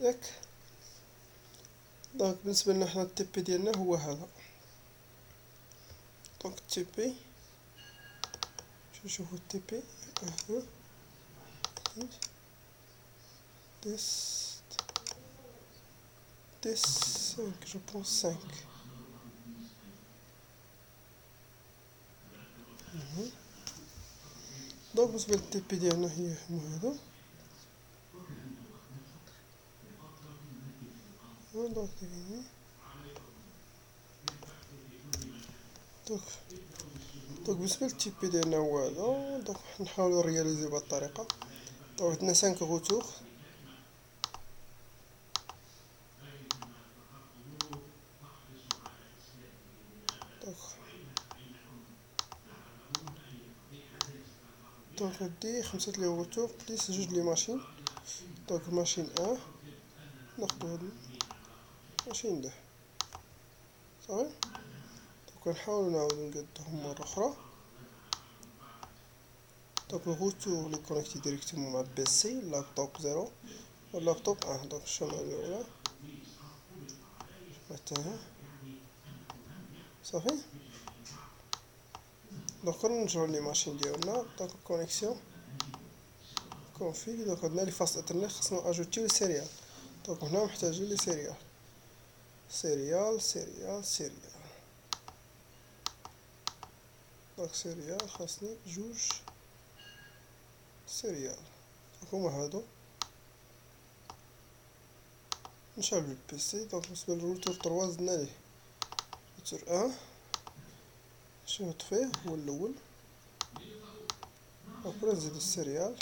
ياك. دونك بالنسبة لنا حنا التي بي ديالنا هو هذا. دونك التي بي نشوفو التي بي هنا 5 جو بونس 5. دونك بالنسبة للتي بي ديالنا هي هذا. دونك بالنسبة للتي بي ديالنا هو هذا. دونك نحاولو نرياليزيو بهاد الطريقة. دونك عندنا 5 غوتور. دونك ندي 5 لي غوتور بليس 2 لي ماشين. دونك ماشين ان ناخدو هاد ماشين 2 صافي. دونك نحاولو نعاودو نقادوهم مرة أخرى. دونك الغوتور لي كونيكتي ديريكتومون مع البيسي اللابتوب 0 واللابتوب 1. دونك الشمعة الأولى الثانية صافي. دونك نرجعو لي ماشين ديالنا. دونك كونيكسيون كونفيغ. دونك عندنا لي فاست انترنيت خصنا اجوتيو سيريال. دونك هنا محتاجين لي سيريال سيريال سيريال سيريال. دونك سيريال خاصني 2 سيريال. دونك هما هادو. نشعل البيسي. دونك بالنسبة للروتور 3 زدنا ليه روتور 1 شنو نطفيه هو الأول. أبرا نزيدو السيريال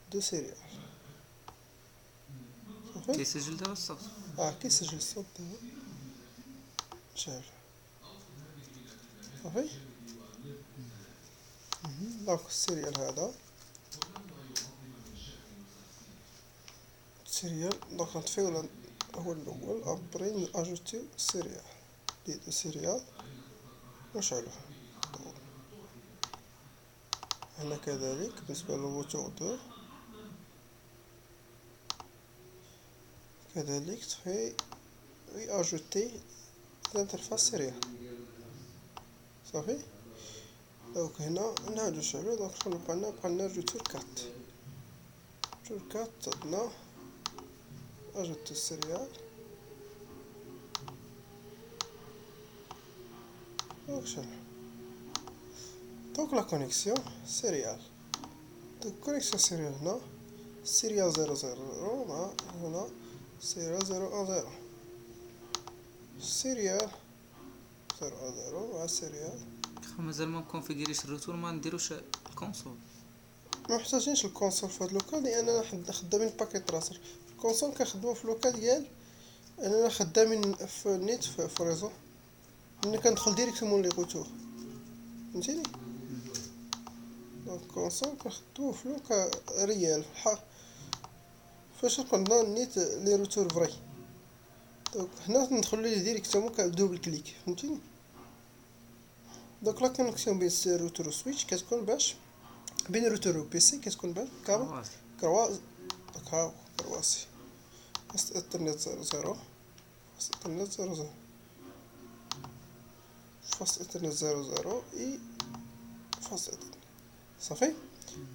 2 سيريال صافي. كيسجل دابا الصوت. كيسجل الصوت دابا. نشعل صافي. دونك السيريال هذا سيريال. دونك نطفيو هو الأول. أبري أجوتيو سيريال لي 2 سيريال ونشعلوه. هنا كذلك بالنسبة للروتور 2 كذلك تخي أجوتي الانترفاس سيريال صافي. دونك هنا نعاودو نشعلو. دونك شنو بقالنا روتور 4. روتور 4 عندنا أجوتي السيريال. دونك شنو دونك لا كونيكسيون سيريال. دونك كونيكسيون سيريال هنا سيريال 000 مع هنا سيريال 010 سيريال 010 مع سيريال. مازال ما مكونفيغيريش الروتور ما نديروش الكونسول. محتاجينش الكونسول في هاد لوكا لأننا خدامين باكيت راسر. الكونسول كنخدمو في لوكا ديال أننا خدامين في النيت في ريزو. أنا كندخل ديريكتومون لي غوتور فهمتيني. دونك الكونسول كنخدمو في لوكا ريال فاش عندنا النيت لي روتور فري. دونك هنا ندخلو ليه ديريكتومون كدوبل كليك فهمتيني. دونك لا كونيكسيون بين الروتور و سويتش كتكون باش بين الروتور و بيسي كتكون باش كرواسي. دونك هاو كرواسي فاست انترنت 00 فاست انترنت 00 فاست انترنت 00 اي فاست انترنت صافي.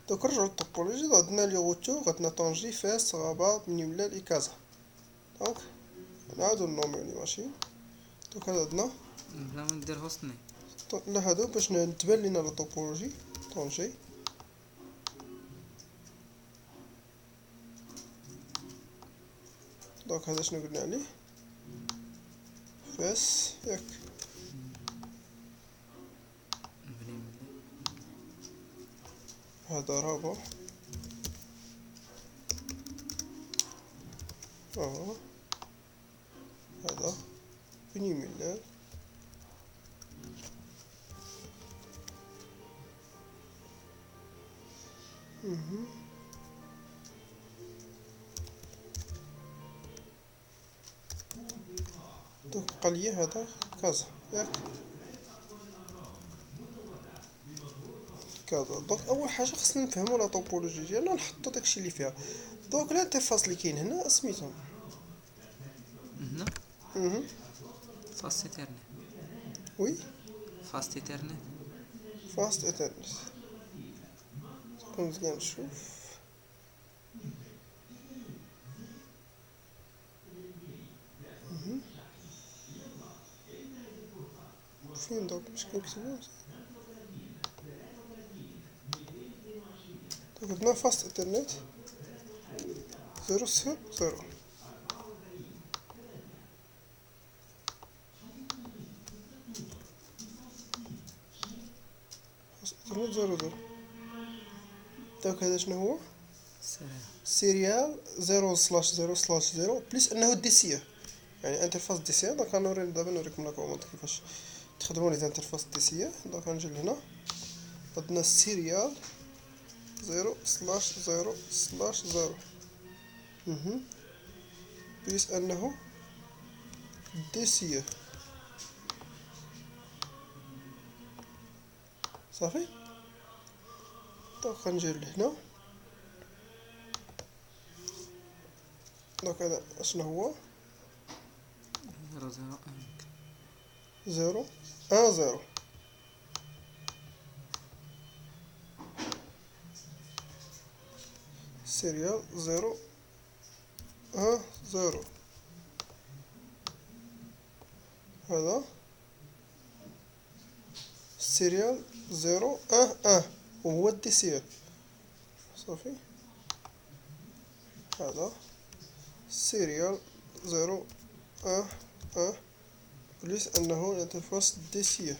دونك نرجعو للطوبولوجي. عندنا لي غوتور عندنا طونجي فاس رباط منيملال اي كازا. دونك نعاودو نوميو لي ماشين. دونك هذا عندنا بلا ما ندير هوستني. لا هادو باش نتبان لينا لا طوبولوجي طونجي. دونك هذا شنو قلنا عليه فاس ياك. هذا رابع هذا بني ملال دونك بقى ليا هذا كازا ياك كازا. دونك اول حاجه خصنا نفهمو لا طوبولوجي ديالنا نحطو داكشي اللي فيها. دوك الانترفاس اللي كاين هنا سميتهم هنا فاست ايثرنت. وي فاست ايثرنت. فاست ايثرنت. مزيان نشوف. فين دوك باش كنكتبو دوك عندنا فاست ايثرنت 0 0 0 0. دوك هذا شنو هو؟ سيريال 0/0/0 بليس انه دي سي، يعني انترفاس دي سي. دونك غنوري دابا نوريكم لا كوموند كيفاش تخدموا لي انترفاس دي سي. دونك غنجي لهنا عندنا سيريال 0/0/0 بليس انه دي سي صافي. دونك غنجي لهنا. دونك هذا شنو هو؟ 0 0 0 1 0 سيريال 0 1 0. هذا سيريال 0 1 1 وهو الدي سي صافي. هذا سيريال 0 1 1 بليس انه الانترفاس دي سي.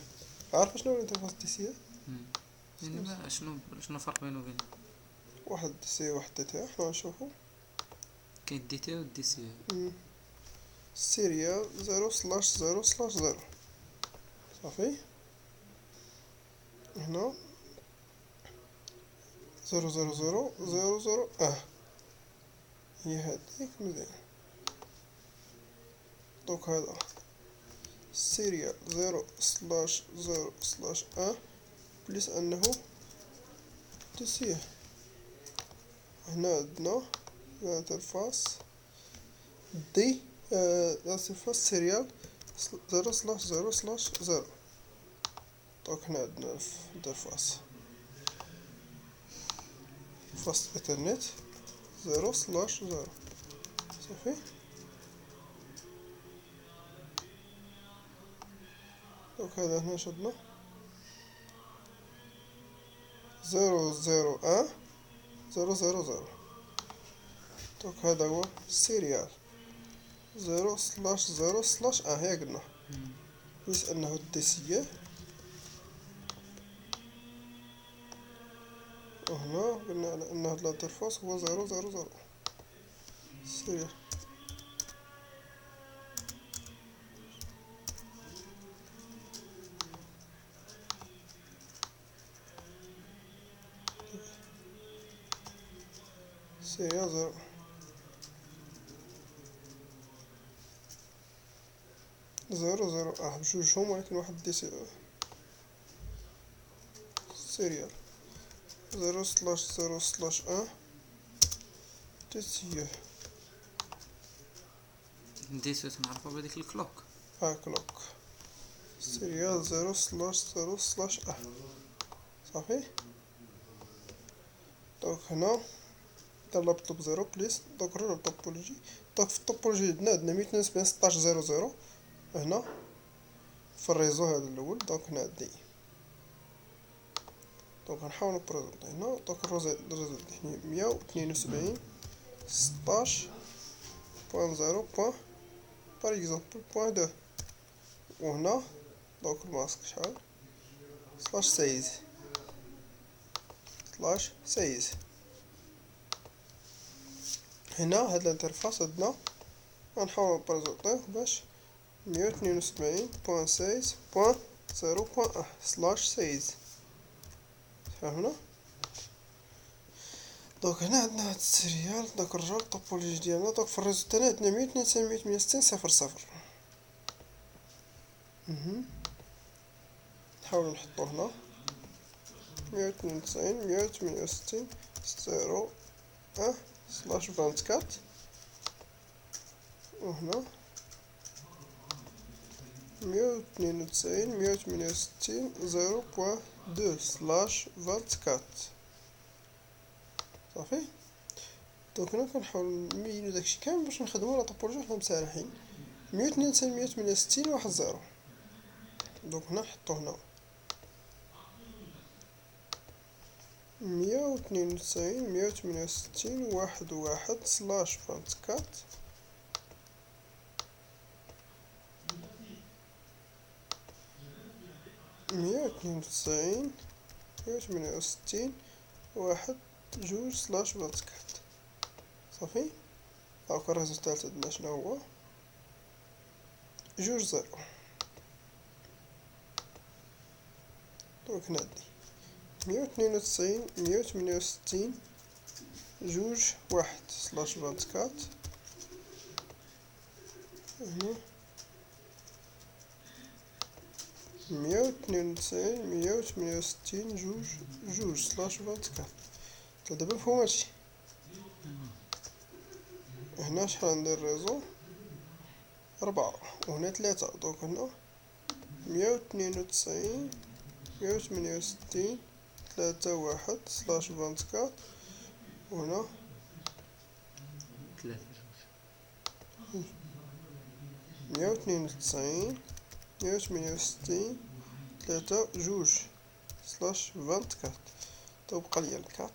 عارف شنو هو الانترفاس دي سي؟ يعني ما شنو الفرق بينه وبين واحد دي سي واحد دي تي. حنا نشوفو كاين دي تي و دي سي. سيريال 0/0/0 صافي. هنا 0 0 0 0 0 هي هاديك مزيان. دونك هذا سيريال 0/0/1 بليس انه دي سي. هنا عندنا الانترفاس دي الانترفاس سيريال 0/0/0. دونك هنا عندنا الانترفاس فاست ايثرنت 0/0 صافي. دونك هذا هنا شدنا 0/0/1 0/0/0. دونك هذا هو سيريال 0/0/1 هي قلنا بليس انه الدي سي. وهنا قلنا على ان هاد الانترفاس هو 0/0/0 سيريال. سيريال 0 0 0 بجوجهم ولكن واحد دي سي. سيريال 0/0/1 دي سي. دي سي تنعرفو بهاديك الكلوك. كلوك سيريال 0/0/1 صافي. دونك هنا طلبت بزيرو بليس. دونك نرجعو للطوبولوجي. دونك في الطوبولوجي عندنا 172 16 00 هنا في الريزو هذا الاول. دونك هنا عندي دونك غنحاول نبريزونطي هنا. دونك الريزو 172 16 بوان 0 بوان بار اكزومبل بوان 2. وهنا دونك الماسك شحال سلاش 16 هنا هاد الانترفاس عندنا غنحاول نبريزونطيه باش 172.16.0.1/16. فهمنا؟ دونك هنا عندنا هاد السيريال. دونك نرجعو للطوبولوجي ديالنا. دونك في الريزو تاعنا عندنا 192.168.0.0. نحاولو نحطو هنا 192.168.0.1/16. سلاش 24 وهنا 192.168.0.2 سلاش 24. صافي. دونك هنا كنحاول نبينو داكشي كامل باش نخدمو لا طوبولوجي وحنا مسارحين. 192.168.1.0. دونك هنا نحطو هنا 192.168.1.1 سلاش 24. مية واتنين وتسعين مية وتمنية وستين واحد جوج سلاش 24. صافي. هاكا الريزولت عندنا شنو هو جوج زيرو. دونك نعدي 192.168 جوج واحد سلاش 24. هنا 192.168 جوج سلاش 24. دابا مفهوم هادشي. هنا شحال ندير ريزو 4 وهنا 3. دونك هنا 192.168 3 سلاش 24 وهنا 192.168 3 جوج سلاش 24. تبقى ليا 4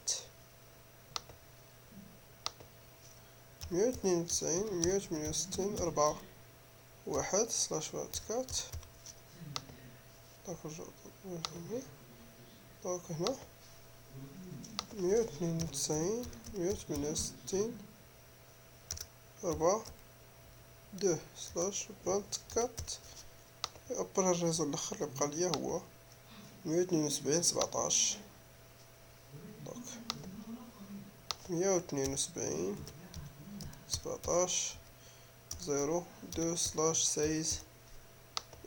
192.168 4 1 سلاش 24. دونك هنا 192.168 4 2 سلاش 24. ابر الريزو الاخر اللي بقى ليا هو 172.17. دونك 172.17 0 2 سلاش 16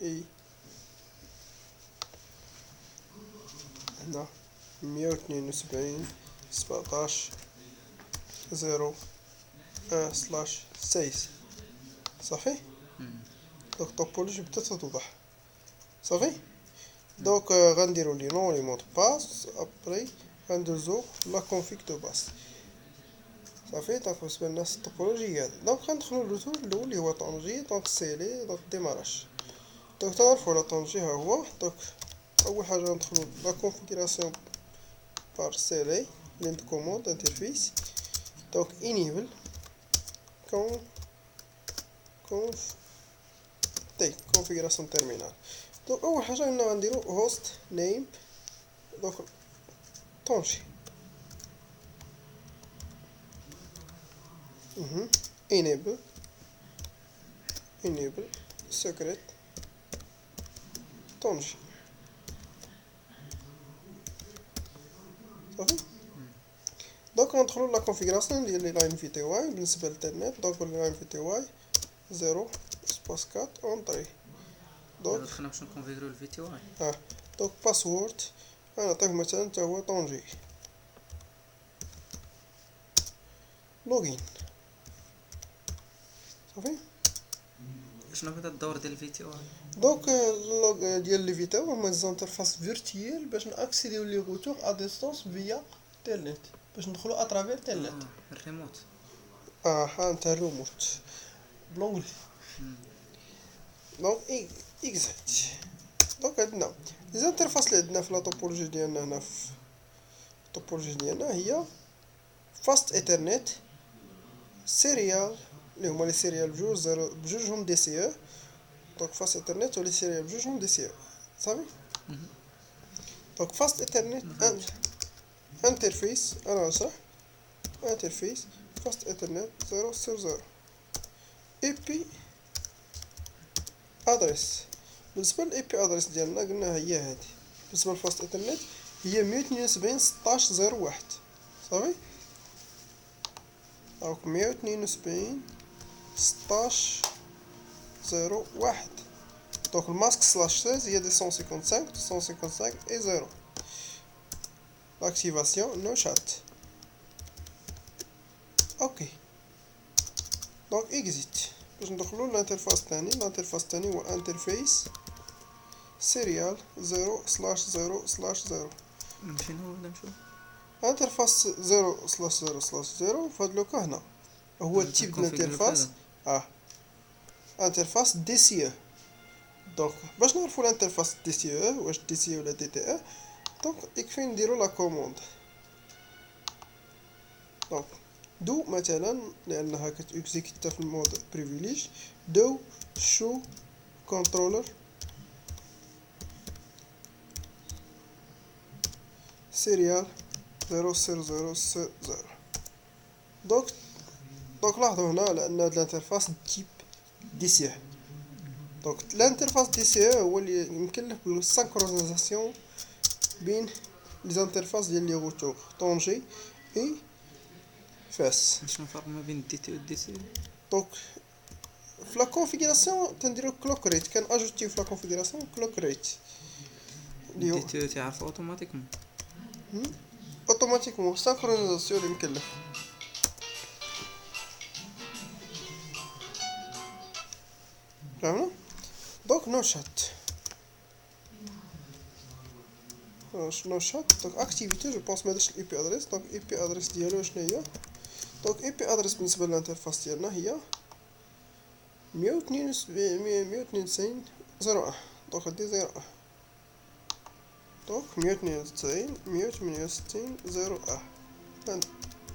اي. هنا 172.17 0 1 سلاش 16. صافي. دونك الطوبولوجي بدات توضح. صافي. دونك غنديرو لي نون لي مود باس ابري غندوزو لا كونفيك دو باس. صافي. دونك بالنسبه للناس الطوبولوجي هي هادي. دونك غندخلو للروتور الاول اللي هو طونجي. دونك سيلي دونك ديماراج. دونك تعرفوا لا طونجي ها هو. دونك اول حاجه غندخلو لا كونفيغوراسيون بار سيلي لين كوموند انترفيس. دونك انيبل كونف تي كونفيغوراسيون تيرمينال. دونك اول حاجه هنا غنديرو هوست نيم. دونك طونجي enable secret طونجي. صافي. دونك غندخلو لا كونفيغوراسيون ديال لي لاين في تي واي بالنسبه للانترنت. دونك لي لاين في تي واي 0 سباس 4 اونطري. دونك دخلنا باش نكونفيغريو الفي تي واي. دونك باسورد غنعطيه مثلا حتى هو طونجي. لوغين. صافي. شنو بدا الدور ديال الفي تي واي؟ دونك اللوغ ديال لي في تي واي هما زانترفاس فيرتيال باش ناكسيديو لي روتور ا ديستونس فيا تيلنت باش ندخلو اترافير تيلنت. الريموت. ها انت الريموت بلونغلي. دونك اكزاكت. دونك عندنا لي زانترفاس اللي عندنا في لا توبولوجي ديالنا هنا في الطوبولوجي ديالنا هي فاست ايثرنت سيريال اللي هما لي سيريال بجوجهم دي سي او. دونك فاست ايثرنت ولي سيريال بجوجهم دي سي او. صافي. دونك فاست ايثرنت انترفيس انا نشرح انترفيس فاست ايثرنت 0 اي بي ادريس. بالنسبه للاي بي ادريس ديالنا قلنا هي هادي. بالنسبه للفاست ايثرنت هي 172.16.0.1. صافي. دونك 172.16.0.1. دونك الماسك سلاش 16 هي 255 اي 0. لاكتيفاسيون نو شات اوكي. دونك اكزيت باش ندخلو للانترفاس تاني. الانترفاس تاني هو انترفيس سيريال 0/0/0. مشينا ولا نمشيو؟ انترفاس 0/0/0 فهاد لوكا هنا هو التيب د الانترفاس. انترفاس دي سي او. دونك باش نعرفو الانترفاس دي سي او واش دي سي او ولا دي تي او، دونك يكفي نديرو لا كوموند. دونك دو مثلا لانها كتيكزيكوتا في المود بريفيليج، دو شو كنترولر سيريال 0/0/0. دونك لاحظوا هنا لان هاد الانترفاس تيب دي سي او. دونك الانترفاس دي سي او هو اللي يمكن بالسانكرونيزاسيون بين لي زانترفاس ديال لي روتور طونجي اي فاس. شنو الفرق ما بين الدي تي و الدي سي؟ دونك في لا كونفيغوراسيون تنديرو كلوك ريت، كان اجوتيو في لا كونفيغوراسيون كلوك ريت اللي هو الدي تي تعرفو اوتوماتيكمون. اوتوماتيكمون سانكرونيزاسيون اللي مكلف. فهمنا؟ دونك نو شات نو شات. دونك اكتيفيتي جو بونس ما درتش الاي بي ادريس. دونك اي بي ادريس ديالو شنو هي؟ دونك اي بي ادريس بالنسبه للانترفاس ديالنا هي 192.0.1. دونك هادي 0 دونك 192.168.0.1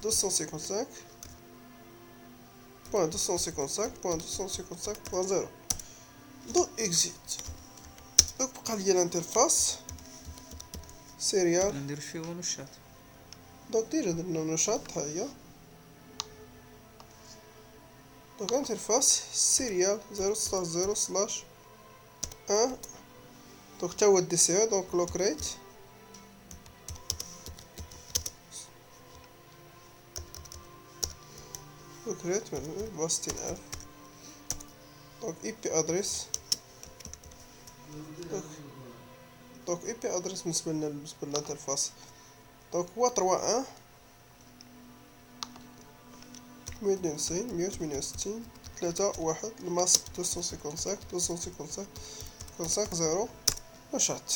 255.255.255.0. دونك اكزيت. دونك بقى ليا الانترفاس سيريال. نديرو فيه ونو الشات. دونك ديجا درنا نشاط ها هي. دونك انترفاس سيريال 0/0/1. دونك تا هو دي سي او. دونك كلوك ريت من 60000. دونك اي بي ادريس. دونك اي بي ادريس بالنسبه للانترفاس دونك هو 3 192.168.3.1 الماسك 255.255.0 وشات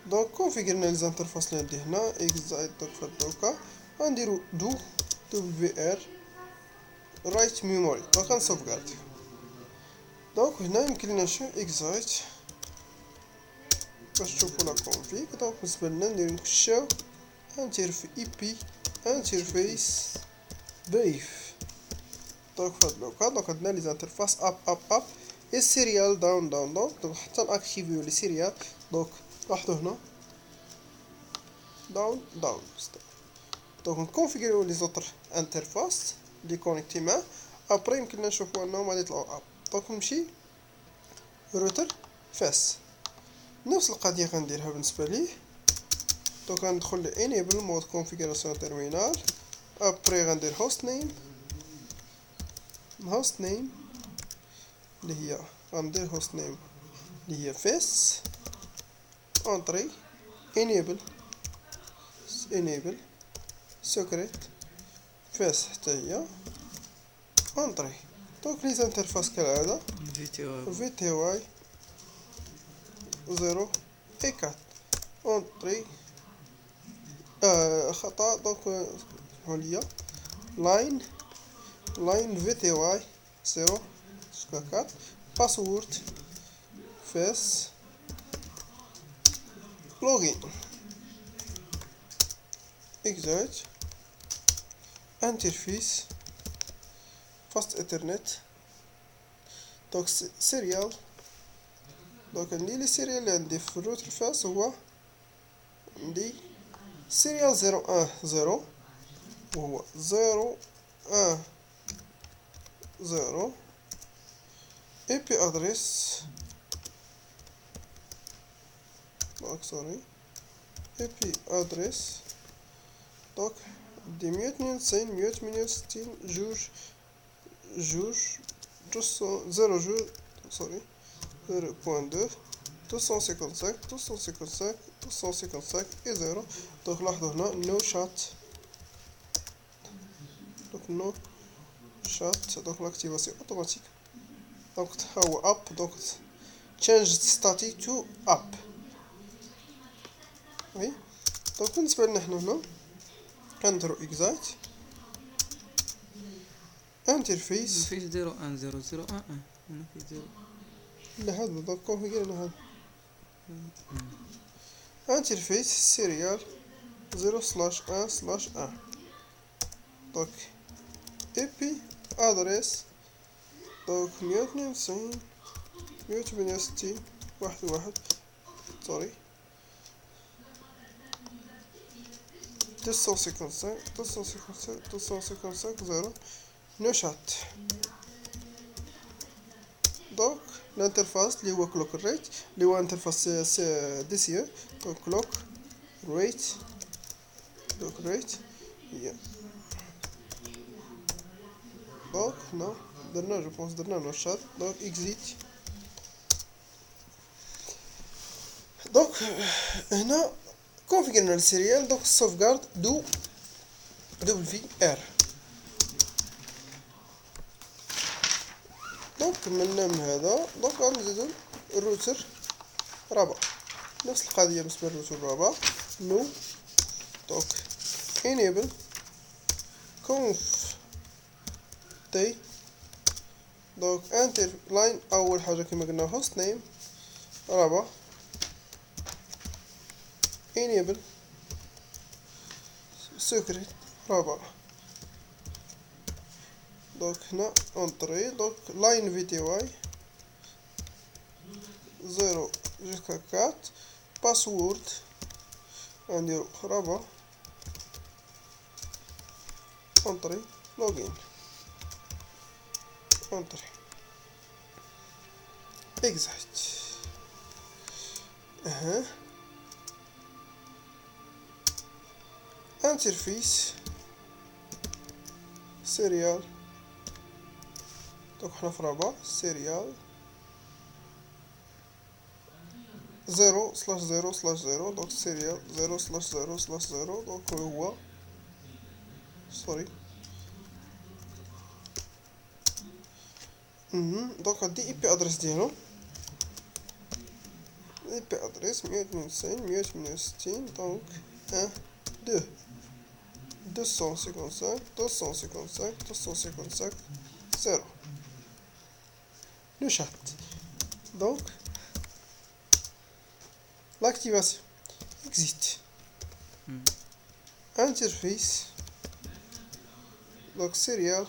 دونك كونفيغرنا لي زانترفاس اللي عندي هنا اكزايت. دونك في الدوكا غنديرو دو دبليو ار رايت ميموري. دونك غنسوفغارد. دونك هنا يمكن لنا نشوف اكزايت باش تشوفو لا كونفيغ. دونك بالنسبه لنا نديرو نخشاو انترفيس بريف. دونك في هاد لوكا دونك عندنا لي زانترفاس اب اي سيريال داون. دونك حتى ناكتيفيو لي سيريال. دونك لاحظوا هنا داون. دونك نكونفيغوريو لي زوطر انترفاس لي كونيكتي معاه. ابري يمكننا نشوفو انهم غادي يطلعو اب. دونك نمشي روتر فاس. نفس القضيه غنديرها بالنسبه ليه. دونك غندخل ل enable مود configuration terminal. ابري غندير host name اللي هي غندير host name اللي هي face entry enable secret face حتى هي entry. دونك لي زانترفاس كالعاده في تي واي 0 اي 4 entry خطأ. دونك هوليا لاين في تي واي 0 4 باسورد فيس لوجين اكزايت انترفيس فاست ايثرنت. دونك سيريال. دونك عندي لي سيريال اللي عندي في الروتر فاس هو عندي سيريال 010 وهو 010 اي بي ادريس. دونك سوري اي بي ادريس. دونك دي 192.168 جوج 0 سوري 0.2 255 255 et 0. Donc لاحظوا هنا no shot. Donc no shot. Donc l'activation automatique. Donc هو up. Donc change static to up. Oui. Donc بالنسبة لنا هنا كنديرو excite interface. فيش 0 1 0 0 1 1 هنا في 0. لا هذا دونك كونفيغيرنا هذا interface serial 0/1/1. دونك IP address دونك 192 168 1 سوري 255 0 نو شات. دونك الانترفاس اللي هو كلوك ريت اللي هو انترفاس دي سي. دونك كلوك ريت دونك هنا درنا جو بونس درنا نو شات. دونك اكزيت. دونك هنا كونفيغرنا السيريال. دونك السوفغارد دو في ار. دونك كملنا من هذا. دونك غنزيدو الروتر رابع نفس القضية بالنسبة للروتر الرابع. نو دونك enable conf تي. دونك انتر لاين اول حاجة كما قلنا هوست نيم رابع enable secret رابع. دونك هنا انتري. دونك لاين في تي واي 0 jusqu'à 4 باسورد نديرو رابع انتري لوجين انتري اكزاكت. انترفيس سيريال. دونك حنا في رابع سيريال 0/0/0. دونك سيريال 0/0/0. دونك هو سوري. دونك عندي اي بي ادريس ديالو. اي بي ادريس 192 168. دونك 1 2 255 255 255 0 le chat. Donc l'activation existe. Interface donc serial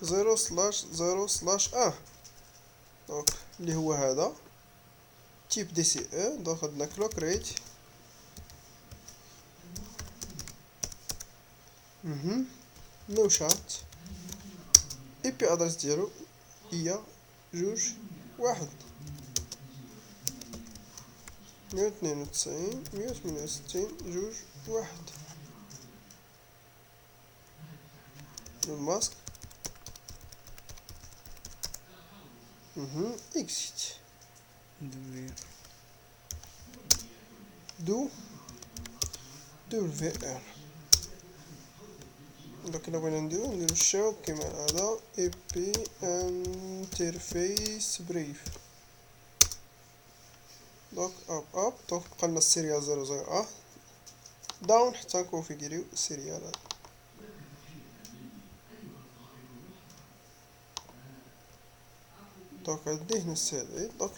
0/0/1. donc اللي هو هذا type DCE. donc عندنا clock rate no chat. IP ادريس ديالو هي 2 192 168 2 الماسك. exit دو WR. دونك الا بغينا نديرو الشاو كيما هذا اي بي انترفيس بريف. دونك اب دونك بقالنا السيريال 00 داون حتى نكونفيغيريو السيريال هذا. دونك عندي هنا السيري. دونك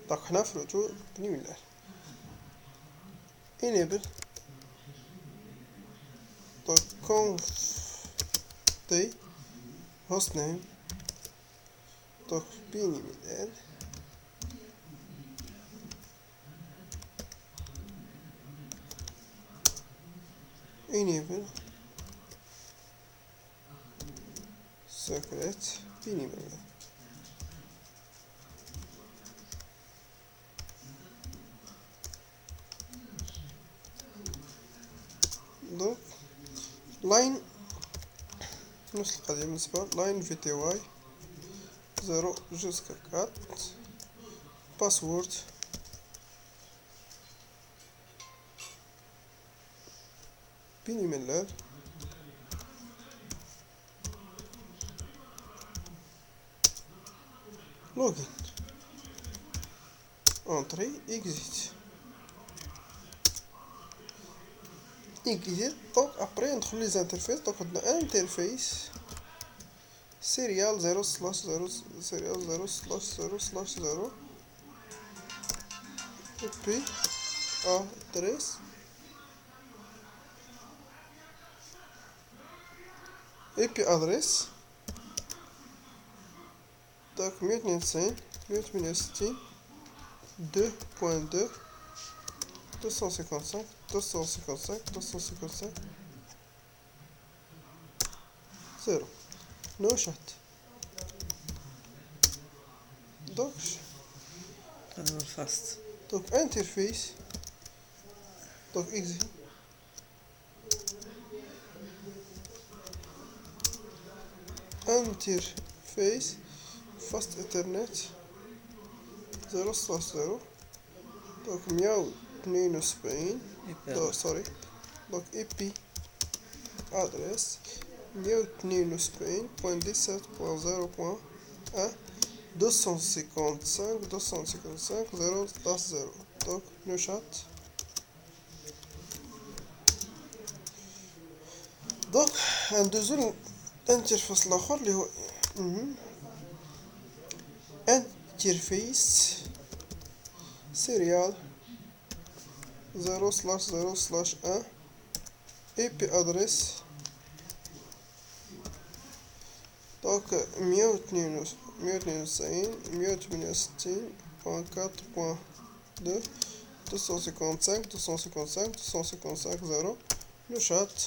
دونك حنا في روتور بنيولار enable دونك conf تي host name دونك بنيولار enable secret بنيولار. دونك لاين نفس القضية بالنسبة لاين في تي واي 0 jusqu'à 4 باسورد بين ايميل لوجين انتري اكزيت دونك ابري ندخل لي زانترفيس. دونك عندنا انترفيس سيريال 0/0 سيريال 0/0/0 بي ادريس IP ادريس دونك 192 168 2.2 255 255 255 0 نو شات. دونك هذا هو الفاست. دونك انترفيس دونك اكزي انترفيس فاست انترنت 0/0 دونك 172 سوري دونك اي بي ادريس 172.17.0.1 255 255 0/0 دونك نو شات. دونك ندوزو الانترفيس الاخر اللي هو انترفيس سيريال 0/0/1 اي بي ادريس دونك 192 168.4.2 255 255 255 0 لو شات.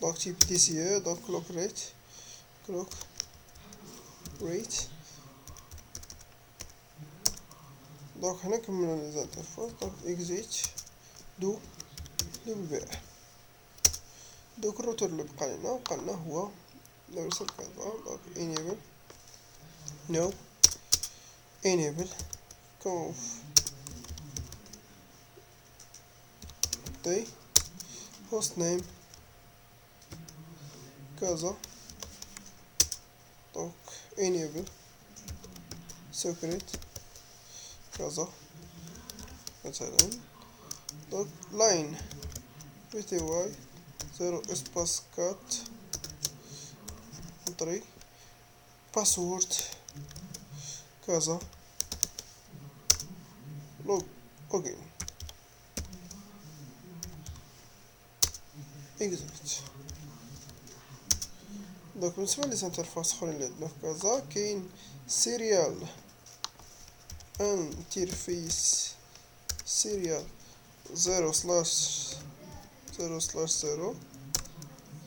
دونك تيب دي سي او دونك كلوك ريت دونك هنا كملنا لي زانترفاس. دونك اكزيت دو البيع. دوك الروتور اللي بقى لنا هو نرسل كذا. دونك enable no enable conf دي host name كذا. دونك enable secret كذا مثلا. دونك line pty 0 espace 4 انتري باسورد كذا لوجين اكزيت. دونك بالنسبة لي انترفاس اخرين اللي عندنا في كذا كاين سيريال انترفيس سيريال 0/0/0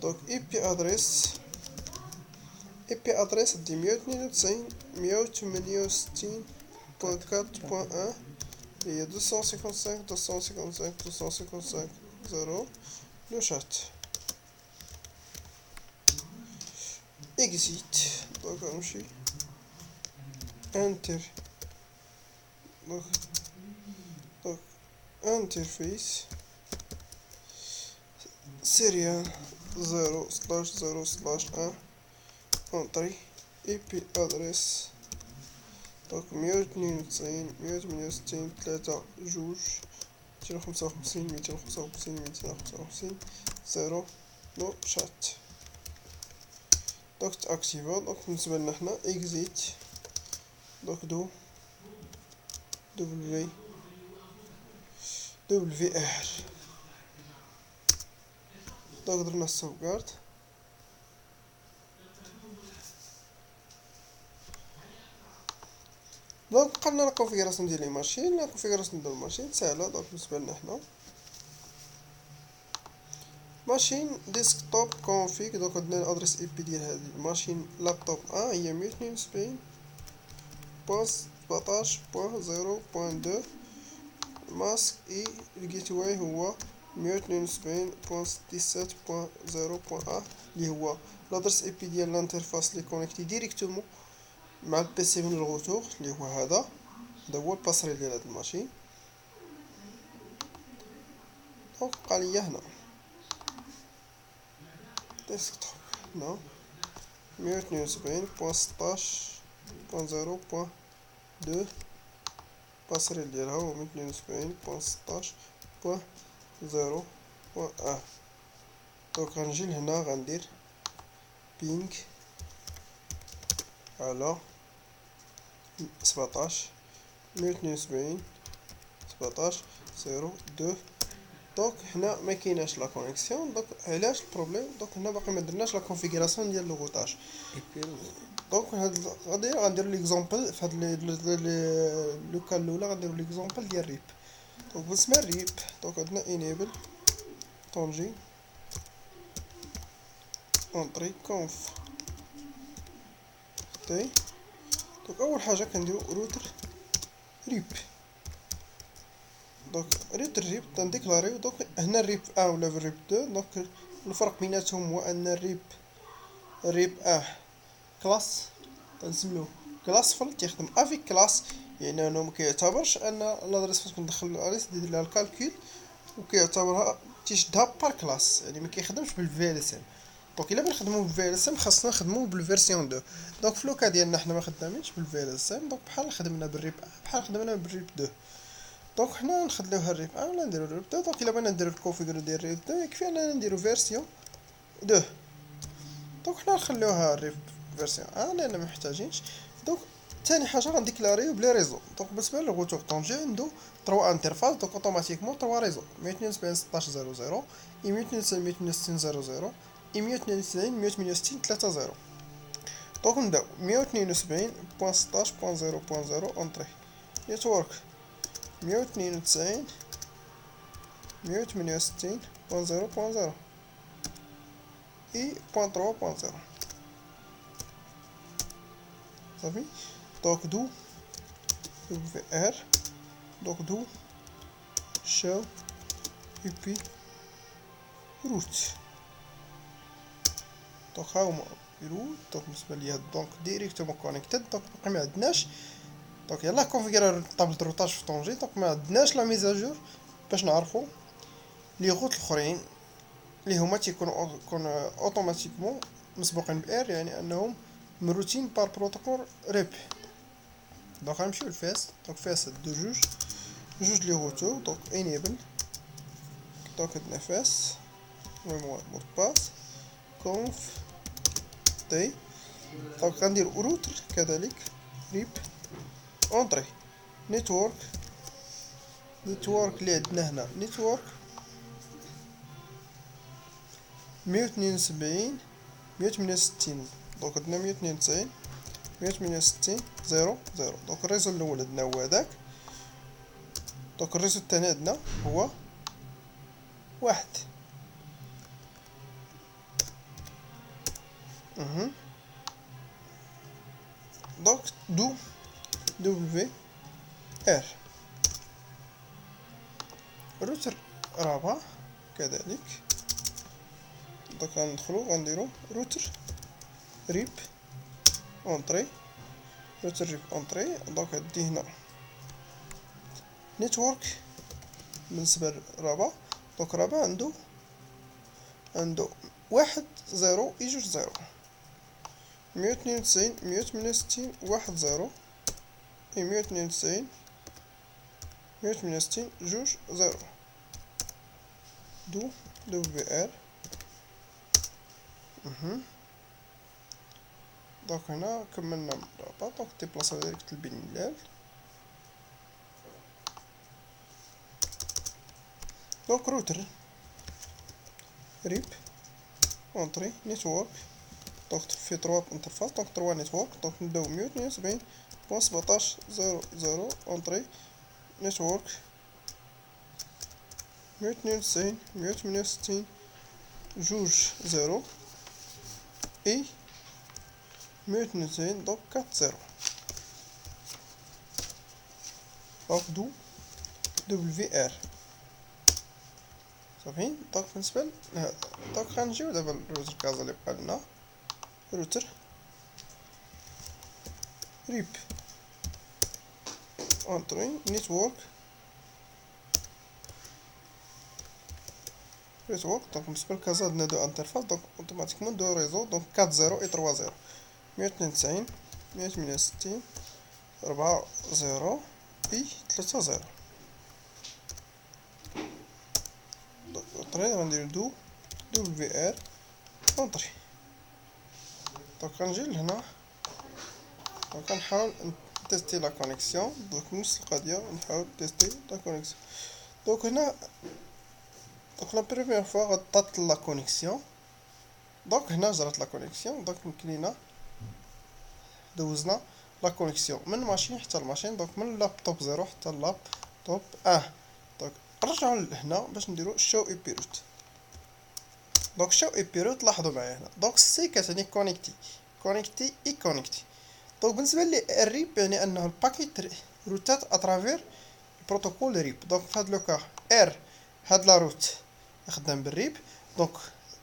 دونك اي بي ادريس دي 192 168.4.1 هي 255 255 255 0 لو شات اكزيت. دونك نمشي انتر دونك انترفيس سيريال 0/0/1 انتري اي بي ادريس دونك 192 168 3 جوج 255 255 255 0 نو شات. دونك تاكتيفا. دونك بالنسبة لنا حنا اكزيت دونك دبليو ار دونك درنا السوغارد. دونك بقالنا لا كونفيغوراسيون ديال لي ماشين. لا كونفيغوراسيون ديال الماشين ساهله. دونك بالنسبه لنا حنا ماشين ديسكتوب كونفيغ. دونك عندنا الادريس اي بي ديال هذه الماشين لابتوب هي 172.17.0.2 ماسك اي الجيت واي هو 172.17.0.1 اللي هو لادرس اي بي ديال الانترفاس لي كونيكتي ديريكتومون مع البيسي من الغوتور اللي هو هذا هو الباسريل ديال هاد الماشين. دونك بقى ليا هنا ديسكتوب هنا 172.16.0.2 الباسريل ديالها هو 172.16.0.1. دونك غنجي لهنا غندير بينغ على 17 172.17.0.2. دونك هنا ما كايناش لا كونيكسيون. دونك علاش البروبليم؟ دونك هنا باقي ما درناش لا كونفيغوراسيون ديال لوغوطاج. دونك غندير ليكزامبل في هاد لو كال الاولى غنديرو ليكزامبل ديال ريب. دونك بالنسبه للريب دونك عندنا انيبل طونجي اونطري كونف تي. دونك اول حاجه كنديرو روتر ريب. دونك روتر ريب تنديكلاريو. دونك هنا الريب 1 ولا الريب 2. دونك الفرق بيناتهم هو ان الريب 1 كلاس تنسميوه كلاس فل تيخدم افيك كلاس، يعني انه مكيعتبرش ان لادريس فاش كندخل الادريس دير لها الكالكول وكيعتبرها تيشدها بار كلاس، يعني مكيخدمش بالفي ال اس ام. دونك الا بنخدمو بالفي ال اس ام خاصنا نخدمو بالفيرسيون 2. دونك في لوكا ديالنا حنا ما خدامينش بالفي ال اس ام. دونك بحال خدمنا بالريب بحال خدمنا بالريب 2. دونك حنا نخليوها الريب 1 ولا نديرو الريب 2. دونك الا بغينا نديرو الكونفيغور ديال الريب 2 يكفي اننا نديرو فيرسيون 2. دونك حنا نخليوها الريب فيرسيون 1 لان محتاجينش. دونك ثاني حاجه غنديكلاريو بلي ريزو. دونك بالنسبه للغوتور طونجي عنده 3 انترفاس. دونك اوتوماتيكمون 3 ريزو 172.16.0.0 اي 192.168.0.0 اي 192.168.3.0. دونك نبداو 172.16.0.0 اونطري نيتورك 192.168.0.0 اي بوان 3.0 صافي. دونك دو في ار. دونك دو شو اي بي روت. دونك هاهما روت. دونك بالنسبه ليا دونك ديريكتومون كونيكتد. دونك باقي ما عندناش. دونك يلاه كونفيغيرا طابل الروتاج في طونجي. دونك ما عندناش لا ميزاجور باش نعرفو لي غوت الاخرين اللي هما تيكونوا اوتوماتيكمون مسبوقين بار، يعني انهم مروتين بار بروتوكول ريب. دونك غنمشيو لفاس. دونك فاس دو جوج لي غوتو. دونك انيبل. دونك عندنا فاس ميموار مود باس كونف تي. دونك غندير روتر كذلك ريب اونطري نيتورك اللي عندنا هنا نيتورك 168. دونك عندنا 168.0.0. دونك الريزو الاول عندنا هو هداك. دونك الريزو الثاني عندنا هو واحد. دونك دو دبليو ار روتر رابع كذلك. دونك غندخلو غنديرو روتر ريب اونطري روتر ريب اونطري. دونك عندي هنا نيتورك بالنسبه للرابع. دونك الرابع عنده 1 0 اي 2 0 192.168.1.0 اي 192.168.2.0 دو دبليو ار. دونك هنا كملنا الرابط. دونك ديبلاصا ديريكت البين اللال. دونك روتر ريب اونطري نيتورك. دونك في 3 انترفاس. دونك 3 نيتورك. دونك نبداو 172.17.0.0 اونطري نيتورك 192.168.2.0 اي 192. دونك 4.0. دونك دو دبليو ار صافي. دونك بالنسبه لهذا دونك غنجيو دابا الروتر كازا اللي بقى لنا روتر ريب انتري نيتورك دونك بالنسبة لكازا عندنا دو انترفاس دونك اوتوماتيكمون دو ريزو دونك 4 0 و 3 0 192 168 4 0 اي 3 0 دونك غندير دو دبليو ار اونتري دونك غنجي لهنا دونك غنحاول نتيستي لا كونيكسيون دونك نفس القضية نحاول نتيستي لا كونيكسيون دونك هنا دونك لا بروميير فوا غتطاط لا كونيكسيون دونك هنا جرات لا كونيكسيون دونك يمكن لينا دوزنا لا كونيكسيون من ماشين حتى الماشين دونك من اللابتوب 0 حتى اللابتوب دونك نرجعو لهنا باش نديرو شو اي بيروت دونك شو اي بيروت لاحظوا معايا هنا دونك سي كتعني كونيكتي اي كونيكتي دونك بالنسبه لي الريب يعني انه الباكيت روتات اترافير البروتوكول ريب دونك في هاد لو كا ار هاد لا روت خدام بالريب دونك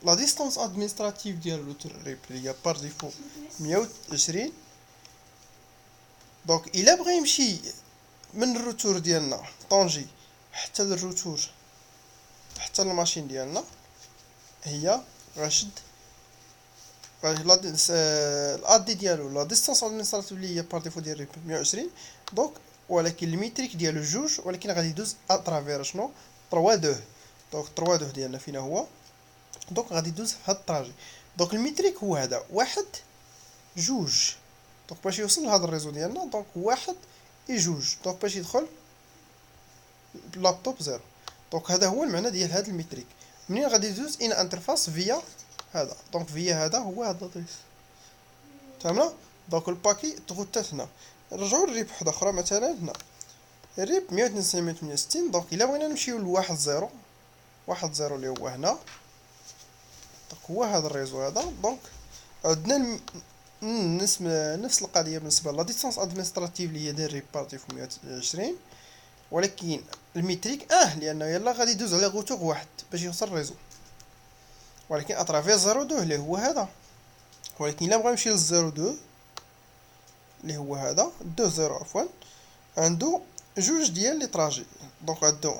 لا ديستانس ادمنستراتيف ديال الروتر ريب اللي هي بار ديفو 120 دونك الا بغى يمشي من الروتور ديالنا طونجي حتى للروتور حتى الماشين ديالنا هي غنشد الادي ديالو لا ديستانس ادمنستراتيف اللي هي بار ديفو ديال ريب 120 دونك ولكن الميتريك ديالو جوج ولكن غادي يدوز اترافير شنو 3 2 دونك 3 2 ديالنا فين هو دونك غادي يدوز في هاد الطراجي دونك الميتريك هو هذا واحد جوج دونك باش يوصل لهاد الريزو ديالنا دونك واحد اي جوج دونك باش يدخل اللابتوب 0 دونك هذا هو المعنى ديال هاد الميتريك منين غادي يدوز ان انترفاس فيا هذا دونك فيا هذا هو هاد لادريس فهمنا دونك الباكي تغوتات هنا نرجعو للريب وحده اخرى مثلا هنا الريب 192 168 دونك الا بغينا نمشيو لواحد 0 واحد 0 اللي هو هنا دونك هو هذا الريزو هذا دونك عندنا نفس القضيه بالنسبه لا ديستانس ادمنستراتيف اللي هي ديال ريب بار ديفو 120 ولكن الميتريك لانه يلا غادي يدوز على غوتور واحد باش يوصل الريزو ولكن اترافير 02 اللي هو هذا ولكن الا بغا يمشي لل 02 اللي هو هذا 20 عفوا عنده جوج ديال لي طراجي دونك عندو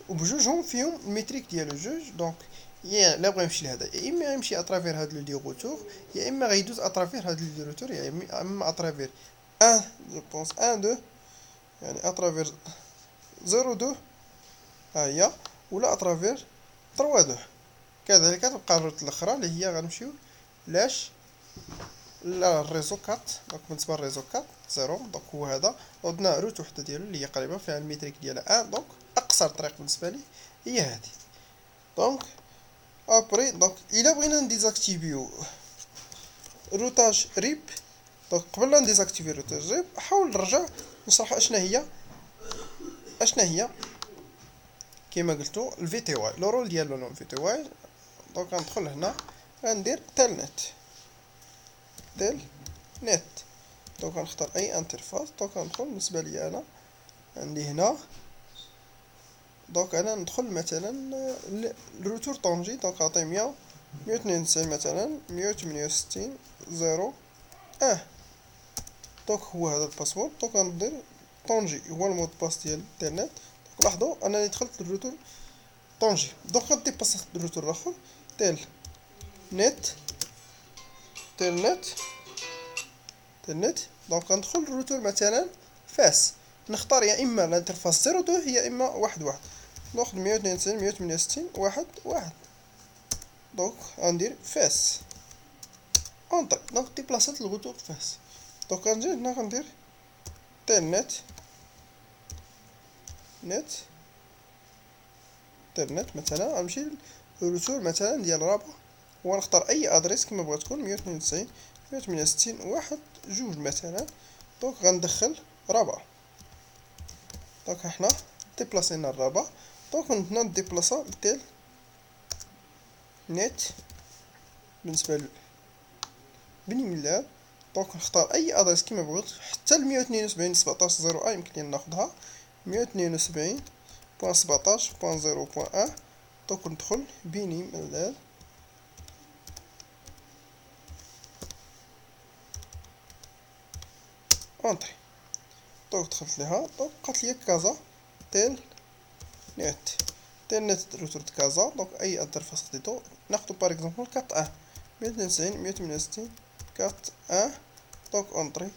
وبجوجهم فيهم الميتريك ديالو جوج دونك يا لا بغا يمشي لهذا يا اما يمشي اترافير هاد لو دي روتور يا اما غيدوز اترافير هاد لو دي روتور يا اما اترافير 1 جو بونس 1 2 يعني اترافير 02 هي ولا اترافير 3 2 كذلك تبقى الروت الاخرى اللي هي غنمشيو لاش لا الريزو 4 دونك بالنسبه للريزو 4 0 دونك هو هذا عندنا روت وحده ديالو اللي هي قريبه فيها الميتريك ديالها 1 دونك اقصر طريق بالنسبه لي هي هذه دونك ابري دونك الا بغينا نديزاكتيفيو روتاج ريب دونك قبل لا نديزاكتيفي روتاج ريب حاول نرجع نشرح اشنا هي كما قلتو الفي تي واي لو رول ديالو الفي تي واي دونك غندخل هنا غندير تيل نت دونك غنختار اي انترفاس دونك غندخل بالنسبه لي انا عندي هنا دونك انا ندخل مثلا الروتور طونجي دونك عطيه 192 مثلا 168 0 دونك هو هذا الباسورد دونك غندير طونجي هو المود باس ديال الانترنت دونك لاحظوا انني دخلت للروتور طونجي دونك غادي باس الروتور الاخر تيل نت دونك غندخل للروتور مثلا فاس نختار يا اما الانترفاس 02 يا اما 1 ناخد 192 168 1 دونك غندير فاس اونتر دونك ديبلاصات الروتور فاس دونك غنجي هنا غندير تيل نت مثلا غنمشي للروتور مثلا ديال رابع ونختار اي ادريس كما بغات تكون 192 168 1 مثلا دونك غندخل رابع دونك حنا ديبلاصينا الرابع دونك هنا نديبلاصا تيل نت بالنسبه بني ملال دونك نختار اي ادريس كما بغيت حتى ل 172 17 0 يمكن لينا ناخدها 172.17.0.1 دونك ندخل بني ملال اونطري. دونك دخلت ليها، دونك بقات ليا كازا تيل نت روتور د كازا. دونك اي انترفاس خديتو ناخدو باغ اكزومبل 4 192 168 4 دونك اونطري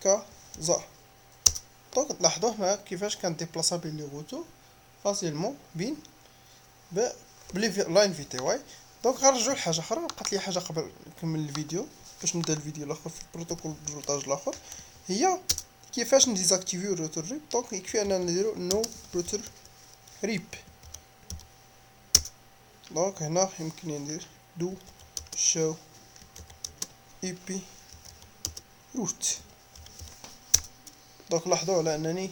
كازا. دونك تلاحظوا هنا كيفاش كان ديبلاصا بين لي روتو فاسيلمون بين بلي لاين في تي واي. دونك غنرجعو لحاجه اخرى، بقات لي حاجه قبل نكمل الفيديو باش نبدا الفيديو الاخر في البروتوكول د الروتاج الاخر، هي كيفاش نديزاكتيفيو الروتور ريب. دونك يكفي اننا نديرو نو روتور ريب. دونك هنا يمكن ندير دو شو اي بي روت. دونك لاحظوا على انني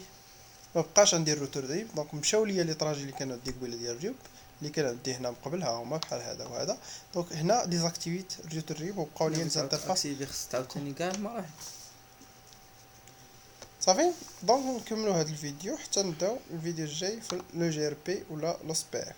مبقاش عندي الروتور ريب. دونك مشاو ليا لي طراجي اللي كانوا عندي قبيله ديال الريب اللي كان عندي هنا من قبل، ها هما بحال هذا وهذا. دونك هنا ديزاكتيفيت الروتور ريب وبقاو ليا لي انترفاس اكتيفي خص تعاوتاني كاع المراحل. صافي. دونك نكملوا هذا الفيديو حتى نبداو الفيديو الجاي في لو جي ار بي ولا لو سبير.